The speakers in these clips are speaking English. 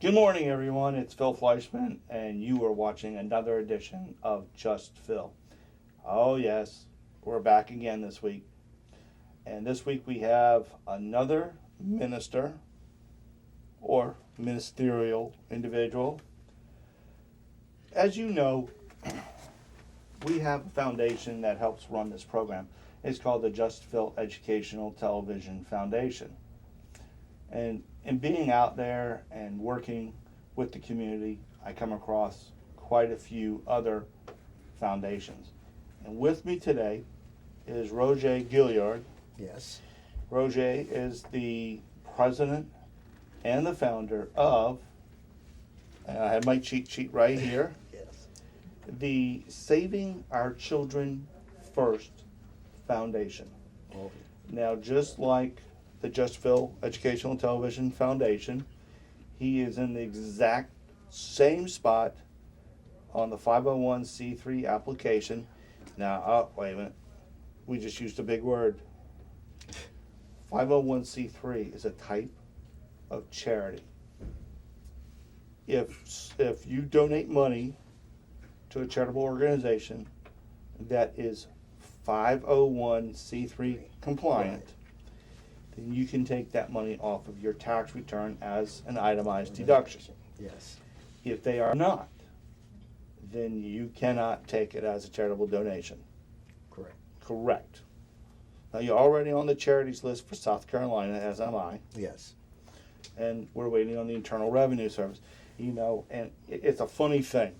Good morning, everyone. It's Phil Fleischman, and you are watching another edition of Just Phil. Oh, yes, we're back again this week. And this week we have another minister or ministerial individual. As you know, we have a foundation that helps run this program. It's called the Just Phil Educational Television Foundation. And in being out there and working with the community, I come across quite a few other foundations. And with me today is Roji Gillaird. Yes. Roji is the president and the founder of, and I have my cheat sheet right here, Yes. the Saving Our Children First Foundation. Okay. Now, just like the Just Phil Educational Television Foundation, he is in the exact same spot on the 501c3 application. Now, wait a minute. We just used a big word. 501c3 is a type of charity. If you donate money to a charitable organization that is 501c3 compliant, Right. then you can take that money off of your tax return as an itemized deduction. Yes. If they are not, then you cannot take it as a charitable donation. Correct. Correct. Now, you're already on the charities list for South Carolina, as am I, Yes. and we're waiting on the Internal Revenue Service. You know, and it's a funny thing,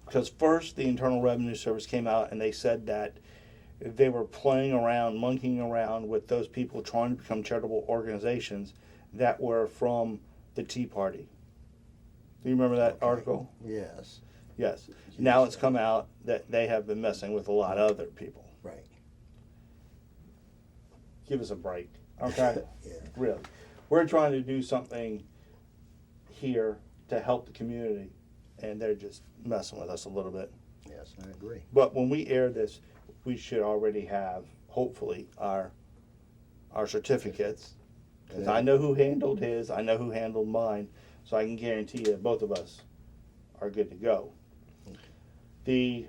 because first the Internal Revenue Service came out and they said that they were playing around, monkeying around with those people trying to become charitable organizations that were from the Tea Party. Do you remember that Okay. article? Yes. Yes. Now it's come out that they have been messing with a lot of other people. Right. Give us a break, okay? Yeah. Really. We're trying to do something here to help the community, and they're just messing with us a little bit. Yes, I agree. But when we air this, we should already have, hopefully, our certificates. Because I know who handled his, I know who handled mine, so I can guarantee you both of us are good to go. The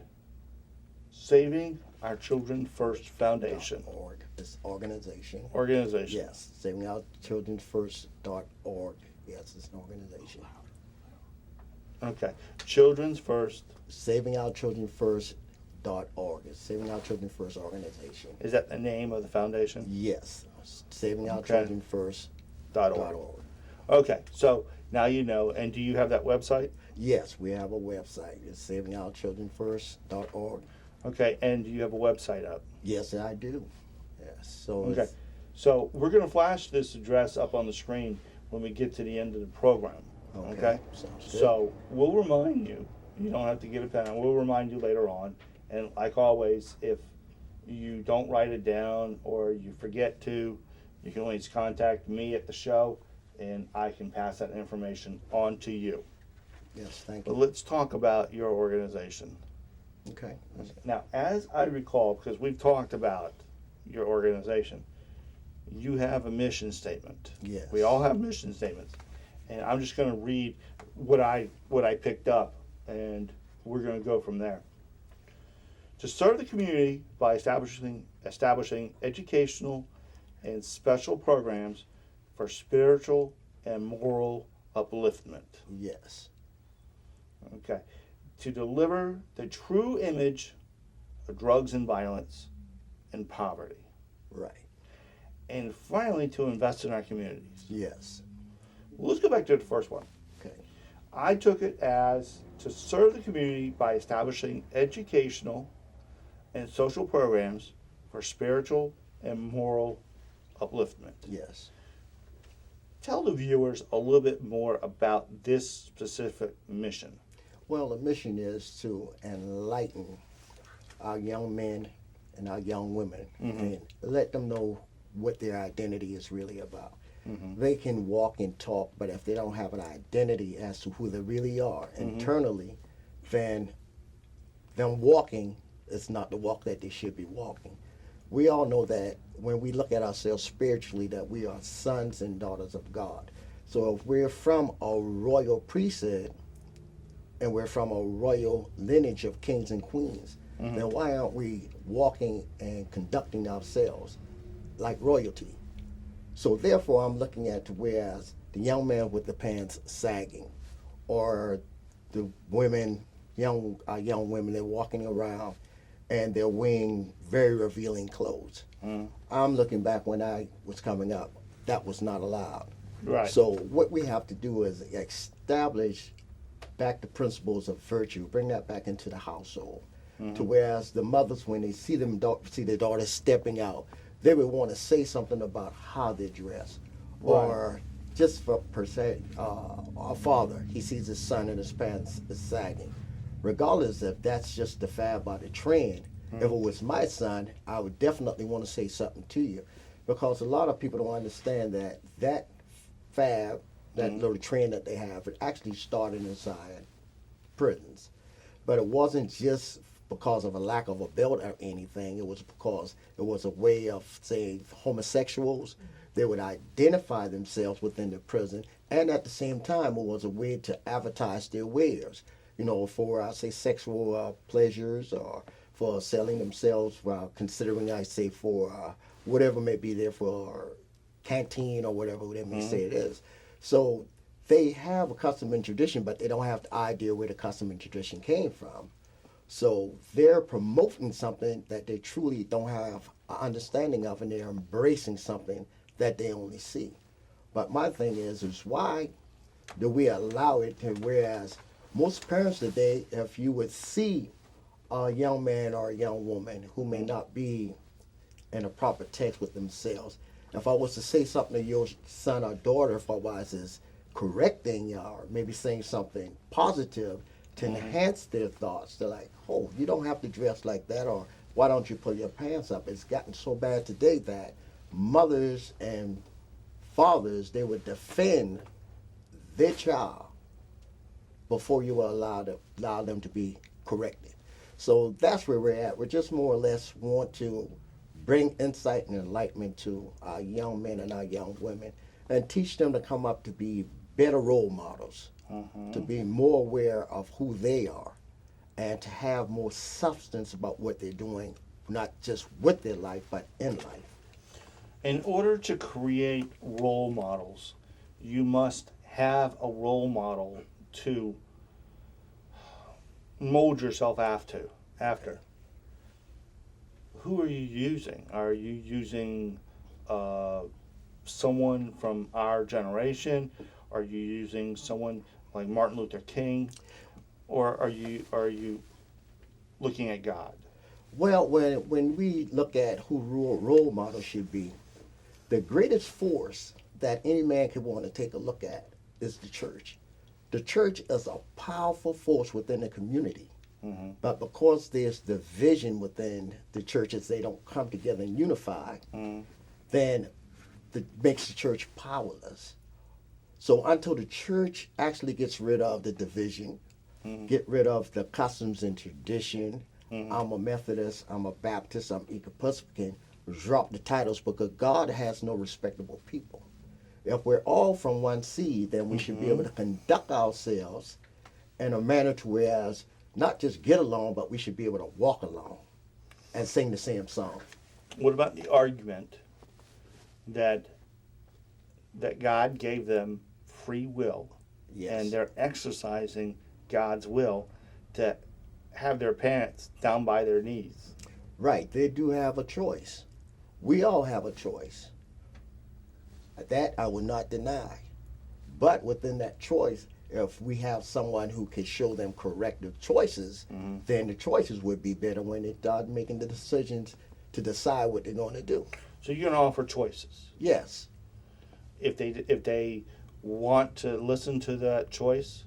Saving Our Children First Foundation .org. This organization. organization. Yes. SavingOurChildrenFirst.org. Yes, it's an organization. Okay. Children's First. SavingOurChildrenFirst.org. It's Saving Our Children First organization. Is that the name of the foundation? Yes. Okay. SavingOurChildrenFirst.org. .org. Okay. So now you know. And do you have that website? Yes, we have a website. It's SavingOurChildrenFirst.org. Okay. And do you have a website up? Yes, I do. Yes. So Okay. it's, So we're going to flash this address up on the screen when we get to the end of the program. Okay? Sounds good. So we'll remind you. You don't have to get a pen. We'll remind you later on. And like always, if you don't write it down or you forget to, you can always contact me at the show, and I can pass that information on to you. Yes, thank But you. let's talk about your organization. Okay. Now, as I recall, because we've talked about your organization, you have a mission statement. Yes. We all have mission statements. And I'm just going to read what I picked up, and we're going to go from there. To serve the community by establishing educational and special programs for spiritual and moral upliftment. Yes. Okay. To deliver the true image of drugs and violence and poverty. Right. And finally, to invest in our communities. Yes. Well, let's go back to the first one. Okay. I took it as to serve the community by establishing educational and social programs for spiritual and moral upliftment. Yes. Tell the viewers a little bit more about this specific mission. Well, the mission is to enlighten our young men and our young women and let them know what their identity is really about. They can walk and talk, but if they don't have an identity as to who they really are internally, then them walking is not the walk that they should be walking. We all know that when we look at ourselves spiritually, that we are sons and daughters of God. So if we're from a royal priesthood and we're from a royal lineage of kings and queens, then why aren't we walking and conducting ourselves like royalty? So therefore, I'm looking at whereas the young man with the pants sagging, or the women, young women, they're walking around and they're wearing very revealing clothes. I'm looking back when I was coming up, that was not allowed. Right. So what we have to do is establish back the principles of virtue, bring that back into the household. To whereas the mothers, when they see see their daughters stepping out, they would want to say something about how they dress. Right. Or just for per se, a father, he sees his son and his pants is sagging. Regardless if that's just the fad by the trend, if it was my son, I would definitely want to say something to you. Because a lot of people don't understand that fad, that little trend that they have, it actually started inside prisons. But it wasn't just because of a lack of a belt or anything. It was because it was a way of, say, homosexuals. They would identify themselves within the prison, and at the same time, it was a way to advertise their wares. You know, for, say, sexual pleasures, or for selling themselves, considering, I say, for whatever may be there, for canteen or whatever they may say it is. So they have a custom and tradition, but they don't have the idea where the custom and tradition came from. So they're promoting something that they truly don't have an understanding of, and they're embracing something that they only see. But my thing is why do we allow it to, whereas most parents today, if you would see a young man or a young woman who may not be in a proper text with themselves, if I was to say something to your son or daughter, if I was is correcting or maybe saying something positive to enhance their thoughts, they're like, oh, you don't have to dress like that, or why don't you pull your pants up? It's gotten so bad today that mothers and fathers, they would defend their child before you allow them to be corrected. So that's where we're at. We just more or less want to bring insight and enlightenment to our young men and our young women, and teach them to come up to be better role models, to be more aware of who they are, and to have more substance about what they're doing, not just with their life, but in life. In order to create role models, you must have a role model to mold yourself after. Who are you using? Are you using someone from our generation? Are you using someone like Martin Luther King? Or are you looking at God? Well, when we look at who role models should be, the greatest force that any man can want to take a look at is the church. The church is a powerful force within the community. But because there's division within the churches, they don't come together and unify, then it makes the church powerless. So until the church actually gets rid of the division, get rid of the customs and tradition, I'm a Methodist, I'm a Baptist, I'm Episcopalian, drop the titles, because God has no respectable people. If we're all from one seed, then we should be able to conduct ourselves in a manner to whereas not just get along, but we should be able to walk along and sing the same song. What about the argument that God gave them free will, and they're exercising God's will to have their pants down by their knees? Right, they do have a choice. We all have a choice. That I will not deny. But within that choice, if we have someone who can show them corrective choices, then the choices would be better when they start making the decisions to decide what they're going to do. So you're going to offer choices. Yes. If they want to listen to that choice,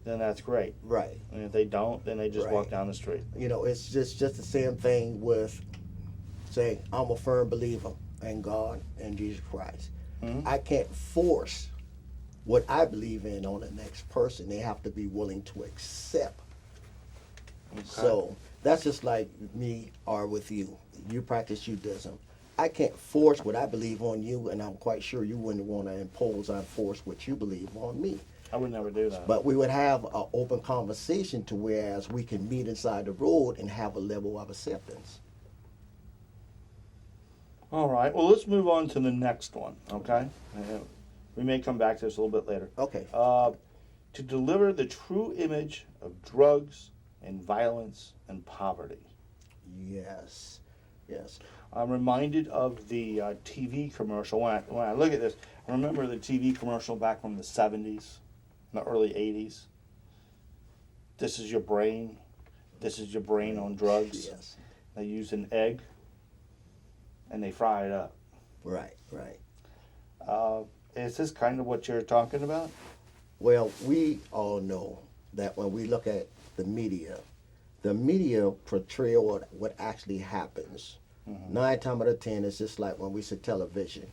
then that's great. Right. And if they don't, then they just walk down the street. You know, it's just the same thing with saying, I'm a firm believer in God and Jesus Christ. I can't force what I believe in on the next person. They have to be willing to accept. Okay. So that's just like me or with you. You practice Judaism. I can't force what I believe on you, and I'm quite sure you wouldn't want to impose or force what you believe on me. I would never do that. But we would have an open conversation to whereas we can meet inside the road and have a level of acceptance. All right. Well, let's move on to the next one, okay? We may come back to this a little bit later. Okay. To deliver the true image of drugs and violence and poverty. Yes. Yes. I'm reminded of the TV commercial. When I look at this, I remember the TV commercial back from the 70s, the early 80s. This is your brain. This is your brain on drugs. Yes. They use an egg, and they fry it up. Right, right. Is this kind of what you're talking about? Well, we all know that when we look at the media portray what actually happens. Mm-hmm. 9 times out of 10, it's just like when we say television.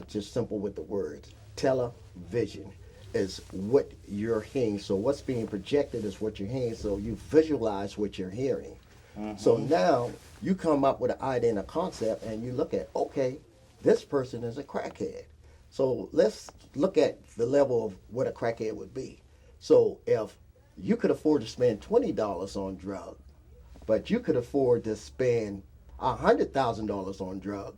Just simple with the words. Television is what you're hearing. So what's being projected is what you're hearing. So you visualize what you're hearing. Mm-hmm. So now you come up with an idea and a concept, and you look at, okay, this person is a crackhead. So let's look at the level of what a crackhead would be. So if you could afford to spend $20 on drugs, but you could afford to spend $100,000 on drugs,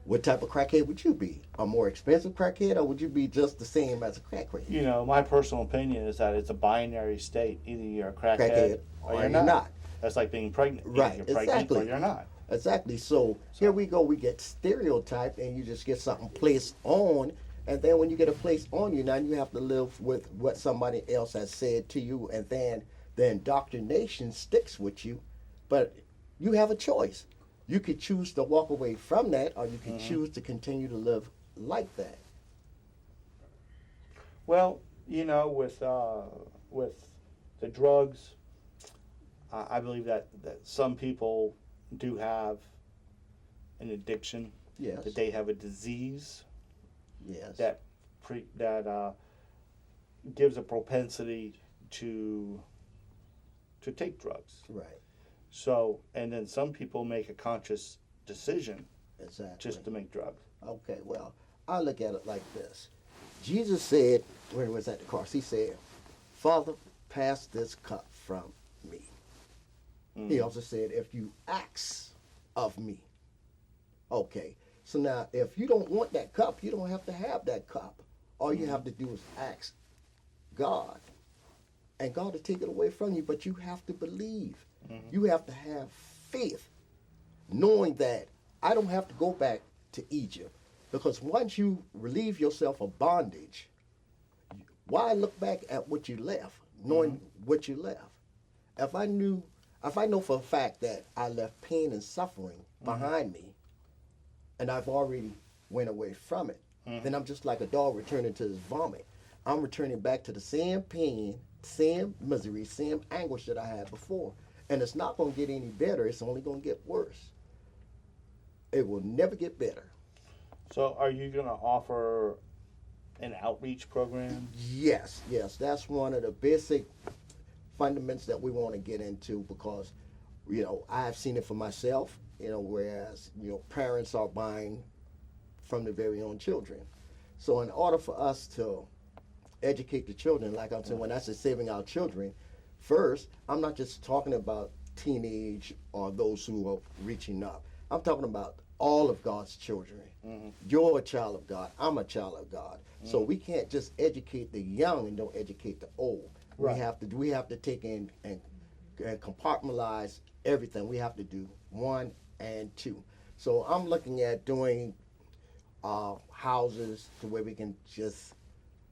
what type of crackhead would you be? A more expensive crackhead, or would you be just the same as a crackhead? You know, my personal opinion is that it's a binary state. Either you're a crackhead or you're not. That's like being pregnant. Right, Either you're pregnant or you're not. Exactly. So here we go. We get stereotyped, and you just get something placed on. And then when you get a place on you, now you have to live with what somebody else has said to you. And then the indoctrination sticks with you. But you have a choice. You could choose to walk away from that, or you can choose to continue to live like that. Well, you know, with the drugs, I believe that some people do have an addiction. Yes. That they have a disease. Yes. That gives a propensity to take drugs. Right. So, and then some people make a conscious decision just to make drugs. Okay, well, I look at it like this. Jesus said, when he was at the cross, he said, Father, pass this cup from me. He also said, if you ask of me. Okay, so now if you don't want that cup, you don't have to have that cup. All you have to do is ask God. And God will take it away from you, but you have to believe. You have to have faith, knowing that I don't have to go back to Egypt. Because once you relieve yourself of bondage, why look back at what you left, knowing what you left? If I know for a fact that I left pain and suffering behind me, and I've already went away from it, then I'm just like a dog returning to his vomit. I'm returning back to the same pain, same misery, same anguish that I had before. And it's not going to get any better. It's only going to get worse. It will never get better. So are you going to offer an outreach program? Yes. That's one of the basic fundamentals that we want to get into because, you know, I've seen it for myself, you know, whereas, you know, parents are buying from their very own children. So in order for us to educate the children, like I'm saying, when I say saving our children, first, I'm not just talking about teenage or those who are reaching up. I'm talking about all of God's children. You're a child of God. I'm a child of God. So we can't just educate the young and don't educate the old. Right. We have to take in and compartmentalize everything. We have to do 1 and 2. So I'm looking at doing houses to where we can just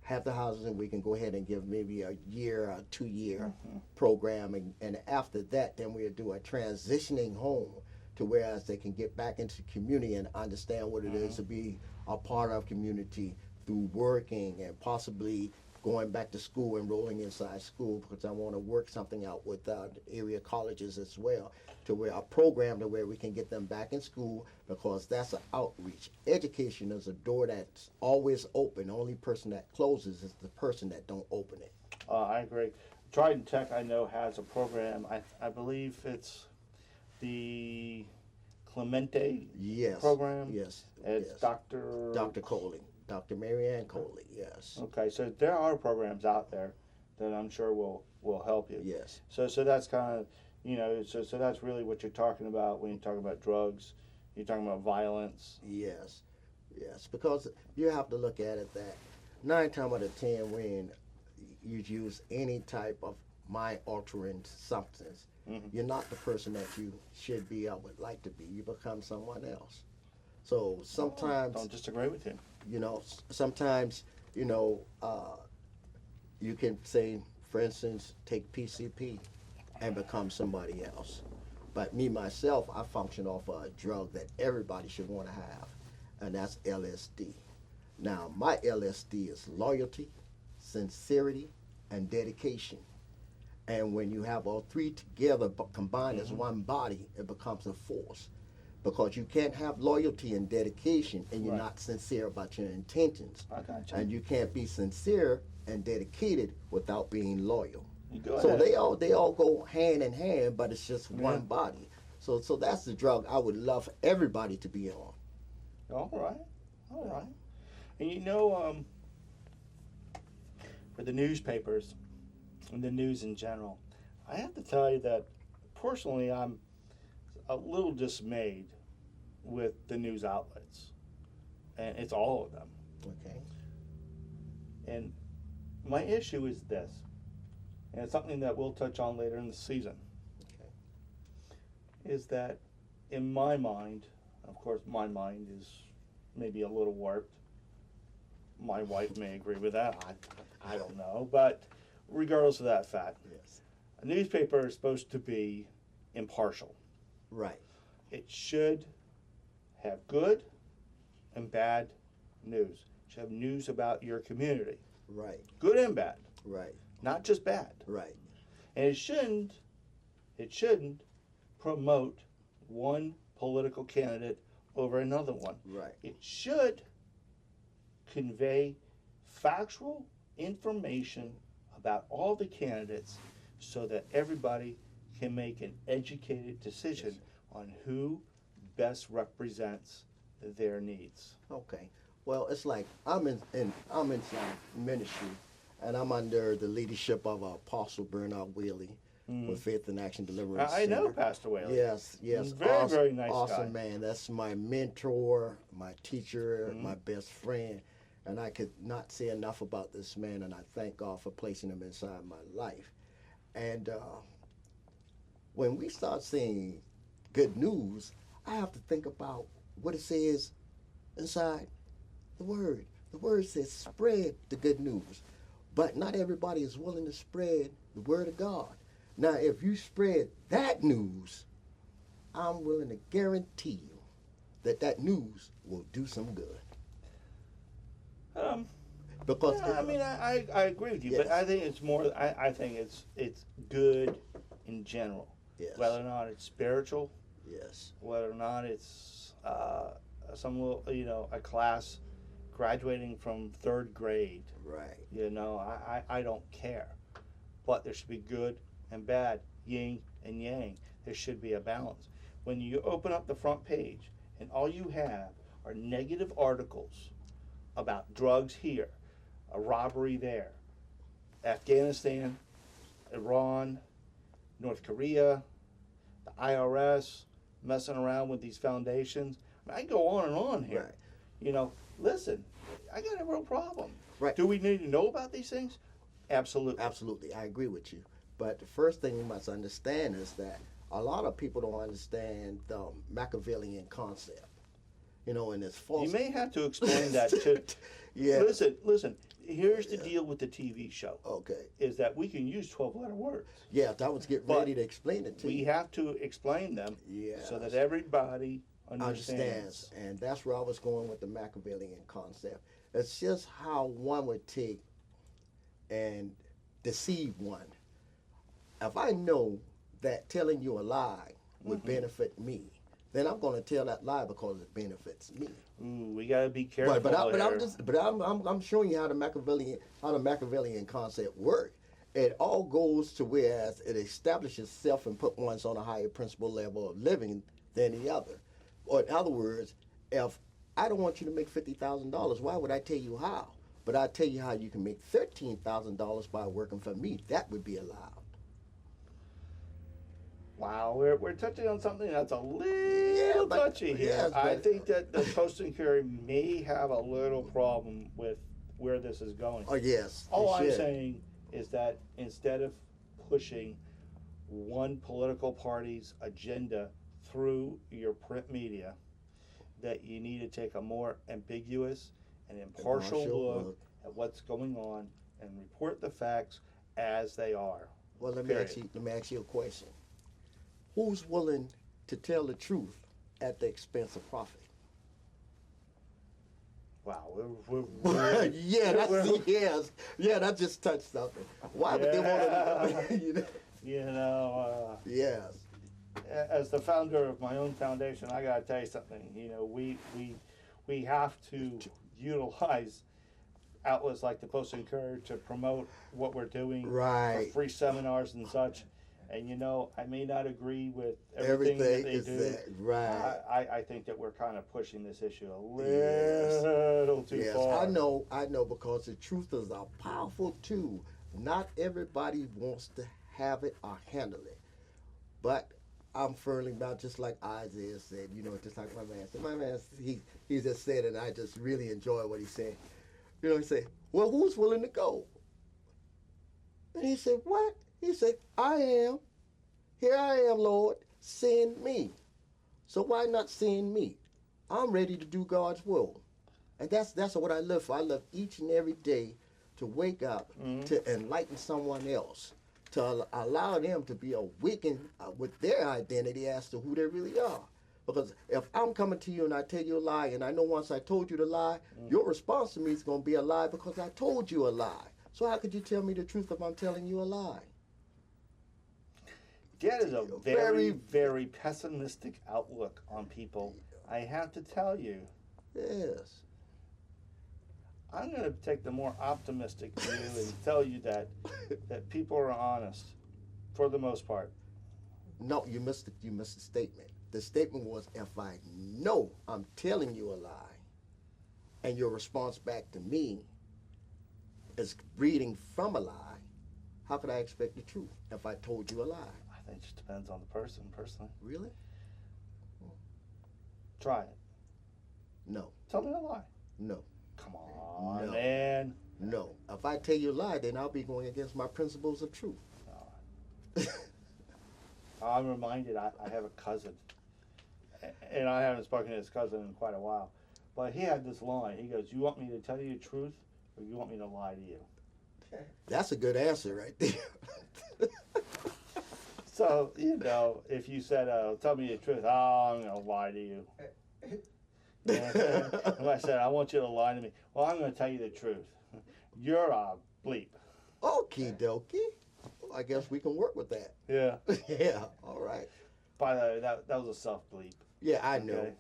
have the houses and we can go ahead and give maybe a year or 2-year program, and after that then we'll do a transitioning home to whereas they can get back into the community and understand what it is to be a part of community through working and possibly going back to school, enrolling inside school, because I want to work something out with area colleges as well, to where a program to where we can get them back in school, because that's an outreach. Education is a door that's always open. The only person that closes is the person that don't open it. I agree. Trident Tech, I know, has a program. I believe it's the Clemente Yes. program? Yes. It's yes. Dr. Dr. Coley. Dr. Marianne Coley, yes. Okay, so there are programs out there that I'm sure will help you. Yes. So that's kind of, so that's really what you're talking about when you talk about drugs. You're talking about violence. Yes. Yes. Because you have to look at it that 9 times out of 10 when you use any type of mind-altering substance, you're not the person that you should be or would like to be. You become someone else. So sometimes, Don't disagree with you. Sometimes, you can say, for instance, take PCP and become somebody else. But me, myself, I function off a drug that everybody should want to have, and that's LSD. Now, my LSD is loyalty, sincerity, and dedication. And when you have all three together combined as one body, it becomes a force. Because you can't have loyalty and dedication and you're not sincere about your intentions. I got you. And you can't be sincere and dedicated without being loyal. So they all go hand in hand, but it's just one body. So that's the drug I would love everybody to be on. All right. And for the newspapers and the news in general, I have to tell you that personally I'm a little dismayed with the news outlets, and it's all of them. Okay. And my issue is this, and it's something that we'll touch on later in the season, is that in my mind, of course my mind is maybe a little warped. My wife may agree with that. I don't know. But regardless of that fact, a newspaper is supposed to be impartial. Right. It should have good and bad news. It should have news about your community. Right. Good and bad. Right. Not just bad. Right. And it shouldn't promote one political candidate over another one. Right. It should convey factual information about all the candidates so that everybody can make an educated decision on who best represents their needs. Okay. Well, it's like I'm in some ministry, and I'm under the leadership of Apostle Bernard Whaley with Faith in Action Deliverance I know Center. Pastor Whaley. Yes. Very, very nice awesome guy. Man. That's my mentor, my teacher, my best friend. And I could not say enough about this man, and I thank God for placing him inside my life. And when we start seeing good news, I have to think about what it says inside the Word. The Word says spread the good news. But not everybody is willing to spread the Word of God. Now, if you spread that news, I'm willing to guarantee you that news will do some good. Because I agree with you, but I think it's more. I think it's good in general. Yes. Whether or not it's spiritual. Yes. Whether or not it's some little, a class graduating from 3rd grade. Right. I don't care, but there should be good and bad, yin and yang. There should be a balance. When you open up the front page and all you have are negative articles about drugs here, a robbery there, Afghanistan, Iran, North Korea, the IRS, messing around with these foundations. I go on and on here. Right. Listen, I got a real problem. Right. Do we need to know about these things? Absolutely. Absolutely. I agree with you. But the first thing you must understand is that a lot of people don't understand the Machiavellian concept. And it's false. You may have to explain that too. Yeah. Listen. Here's the deal with the TV show. Okay. Is that we can use 12-letter words. Yeah, I was getting ready to explain it to you. We have to explain them so that everybody understands. And that's where I was going with the Machiavellian concept. It's just how one would take and deceive one. If I know that telling you a lie would benefit me, then I'm going to tell that lie because it benefits me. Ooh, we got to be careful. I'm showing you how the Machiavellian concept works. It all goes to whereas it establishes itself and put one on a higher principle level of living than the other. Or in other words, if I don't want you to make $50,000, why would I tell you how? But I tell you how you can make $13,000 by working for me. That would be allowed. Wow, we're touching on something that's a little touchy here. Yes, I think that the Post and Courier may have a little problem with where this is going. Oh, yes. All I'm saying is that instead of pushing one political party's agenda through your print media, that you need to take a more ambiguous and impartial look at what's going on and report the facts as they are. Well, let me ask you a question. Who's willing to tell the truth at the expense of profit? Wow, that just touched something. Why would they want to? Yes. As the founder of my own foundation, I got to tell you something. We have to utilize outlets like the Post and Courier to promote what we're doing, right? For free seminars and such. And I may not agree with everything that they do. Right. I think that we're kind of pushing this issue a little too far. I know, because the truth is a powerful tool. Not everybody wants to have it or handle it. But I'm firmly about, just like Isaiah said, just like my man said. My man, he just said it, and I just really enjoy what he said. He said, well, who's willing to go? And he said, what? He said, I am. Here I am, Lord. Send me. So why not send me? I'm ready to do God's will. And that's what I live for. I live each and every day to wake up, to enlighten someone else, to allow them to be awakened with their identity as to who they really are. Because if I'm coming to you and I tell you a lie, and I know once I told you the lie, your response to me is going to be a lie because I told you a lie. So how could you tell me the truth if I'm telling you a lie? That is a very, very pessimistic outlook on people. I have to tell you. Yes. I'm going to take the more optimistic view and tell you that people are honest for the most part. No, you missed the statement. The statement was, if I know I'm telling you a lie, and your response back to me is reading from a lie, how could I expect the truth if I told you a lie? I think it just depends on the person, personally. Really? Try it. No. Tell me a lie. No. Come on, man. No. If I tell you a lie, then I'll be going against my principles of truth. I'm reminded I have a cousin, and I haven't spoken to this cousin in quite a while, but he had this line. He goes, you want me to tell you the truth, or you want me to lie to you? That's a good answer right there. So, if you said, tell me the truth, I'm going to lie to you. If I said, I want you to lie to me, well, I'm going to tell you the truth. You're a bleep. Okie dokie. Well, I guess we can work with that. Yeah. Yeah, all right. By the way, that was a self-bleep. Yeah, I know. Okay?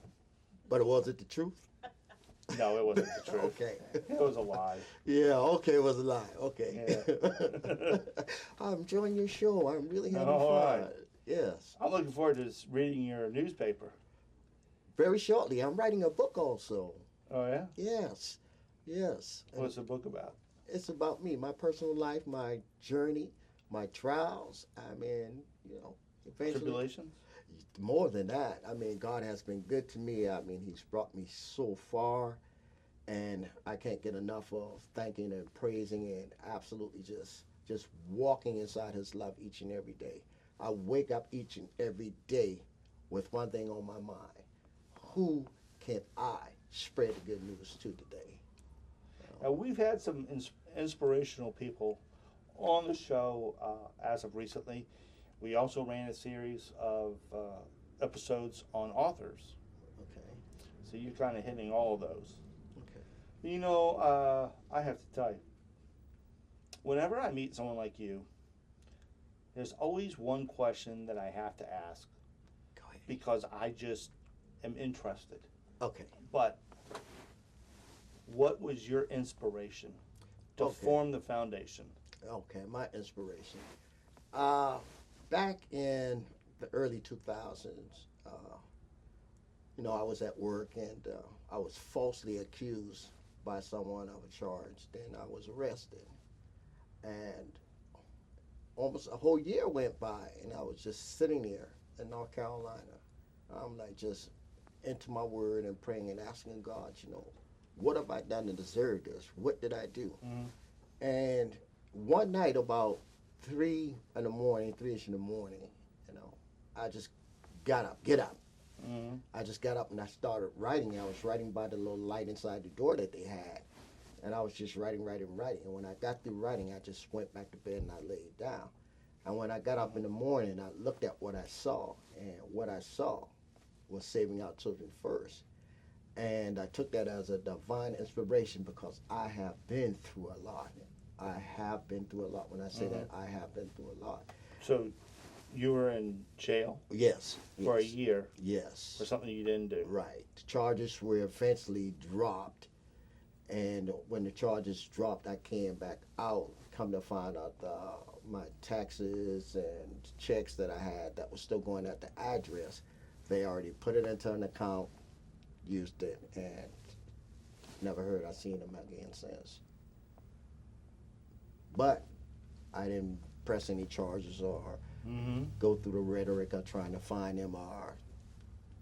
But was it the truth? No, it wasn't the truth. Okay. It was a lie. Yeah, okay, it was a lie. Okay. Yeah. I'm enjoying your show. I'm really having All fun. right. Yes. I'm looking forward to reading your newspaper. Very shortly. I'm writing a book also. Oh, yeah? Yes. Yes. What's the book about? It's about me, my personal life, my journey, my trials. I mean, eventually. Tribulations? More than that. I mean, God has been good to me. I mean, He's brought me so far, and I can't get enough of thanking and praising and absolutely just walking inside His love each and every day. I wake up each and every day with one thing on my mind. Who can I spread the good news to today? Now, we've had some inspirational people on the show as of recently. We also ran a series of episodes on authors. Okay. So you're kind of hitting all of those. Okay. I have to tell you, whenever I meet someone like you, there's always one question that I have to ask. Go ahead. Because I just am interested. Okay. But what was your inspiration to form the foundation? Okay, my inspiration. Back in the early 2000s, I was at work and I was falsely accused by someone of a charge. Then I was arrested. And almost a whole year went by and I was just sitting there in North Carolina. I'm like just into my word and praying and asking God, what have I done to deserve this? What did I do? And one night about 3-ish in the morning, I just got up, get up. I just got up and I started writing. I was writing by the little light inside the door that they had. And I was just writing. And when I got through writing, I just went back to bed and I laid down. And when I got up in the morning, I looked at what I saw. And what I saw was Saving Our Children First. And I took that as a divine inspiration because I have been through a lot. I have been through a lot. When I say that, I have been through a lot. So you were in jail? Yes. For a year? Yes. For something you didn't do? Right. The charges were eventually dropped. And when the charges dropped, I came back out. Come to find out my taxes and checks that I had that was still going at the address, they already put it into an account, used it, and never heard I seen them again since. But I didn't press any charges or go through the rhetoric of trying to find them or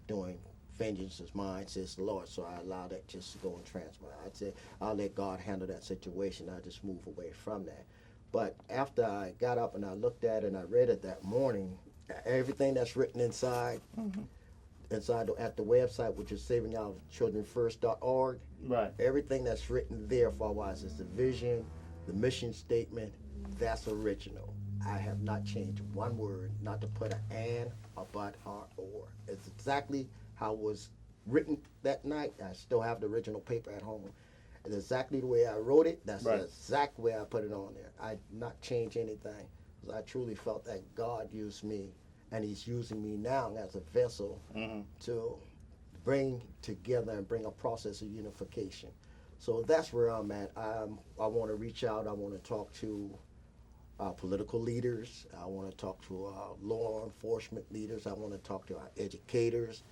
doing vengeance is mine, says the Lord. So I allowed that just to go and transpire. I said, I'll let God handle that situation. I just move away from that. But after I got up and I looked at it and I read it that morning, everything that's written inside at the website, which is savingourchildrenfirst.org, right? Everything that's written there for wise is the vision, the mission statement. That's original. I have not changed one word, not to put an and, a but, or. It's exactly how it was written that night. I still have the original paper at home. It's exactly the way I wrote it. That's the exact way I put it on there. I did not change anything because I truly felt that God used me, and He's using me now as a vessel to bring together and bring a process of unification. So that's where I'm at. I want to reach out. I want to talk to political leaders. I want to talk to law enforcement leaders. I want to talk to our educators.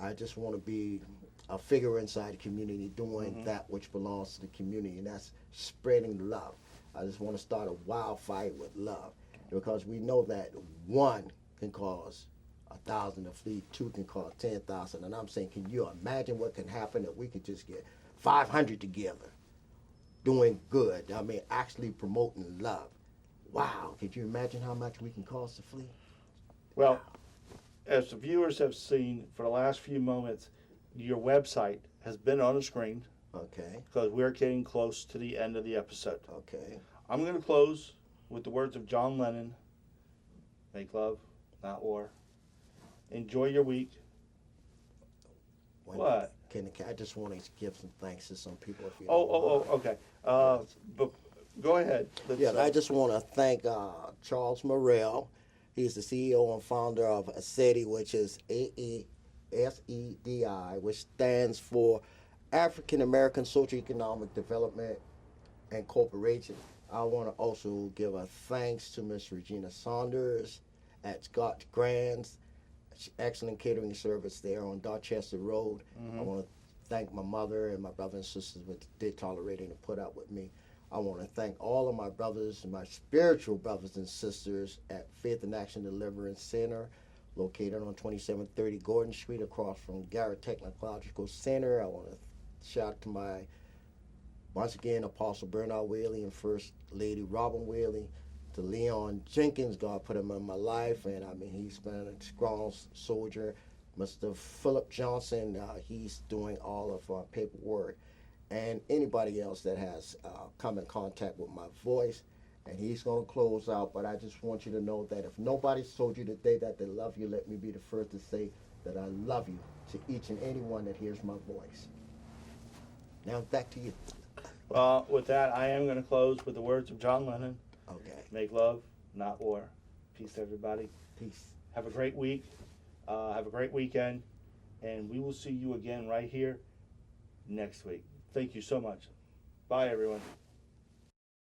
I just want to be a figure inside the community doing that which belongs to the community, and that's spreading love. I just want to start a wildfire with love because we know that one can cause 1,000 to flee, two can cause 10,000. And I'm saying, can you imagine what can happen if we could just get 500 together doing good? I mean, actually promoting love. Wow, could you imagine how much we can cause to flee? Well, as the viewers have seen for the last few moments, your website has been on the screen. Okay. Because we're getting close to the end of the episode. Okay. I'm going to close with the words of John Lennon. Make love, not war. Enjoy your week. What? I just want to give some thanks to some people. If you okay. But go ahead. I just want to thank Charles Morrell. He's the CEO and founder of ASEDI, which is AESEDI, which stands for African American Socioeconomic Development and Corporation. I want to also give a thanks to Miss Regina Saunders at Scott Grants. Excellent catering service there on Dorchester Road. I want to thank my mother and my brothers and sisters that did tolerate and put up with me. I want to thank all of my brothers and my spiritual brothers and sisters at Faith and Action Deliverance Center, located on 2730 Gordon Street across from Garrett Technological Center. I want to shout out to once again, Apostle Bernard Whaley and First Lady Robin Whaley, to Leon Jenkins. God put him in my life, and I mean, he's been a strong soldier. Mr. Philip Johnson, he's doing all of our paperwork. And anybody else that has come in contact with my voice, and he's going to close out. But I just want you to know that if nobody's told you today that they love you, let me be the first to say that I love you to each and any one that hears my voice. Now back to you. Well, with that, I am going to close with the words of John Lennon. Okay. Make love, not war. Peace, everybody. Peace. Have a great week. Have a great weekend. And we will see you again right here next week. Thank you so much. Bye, everyone.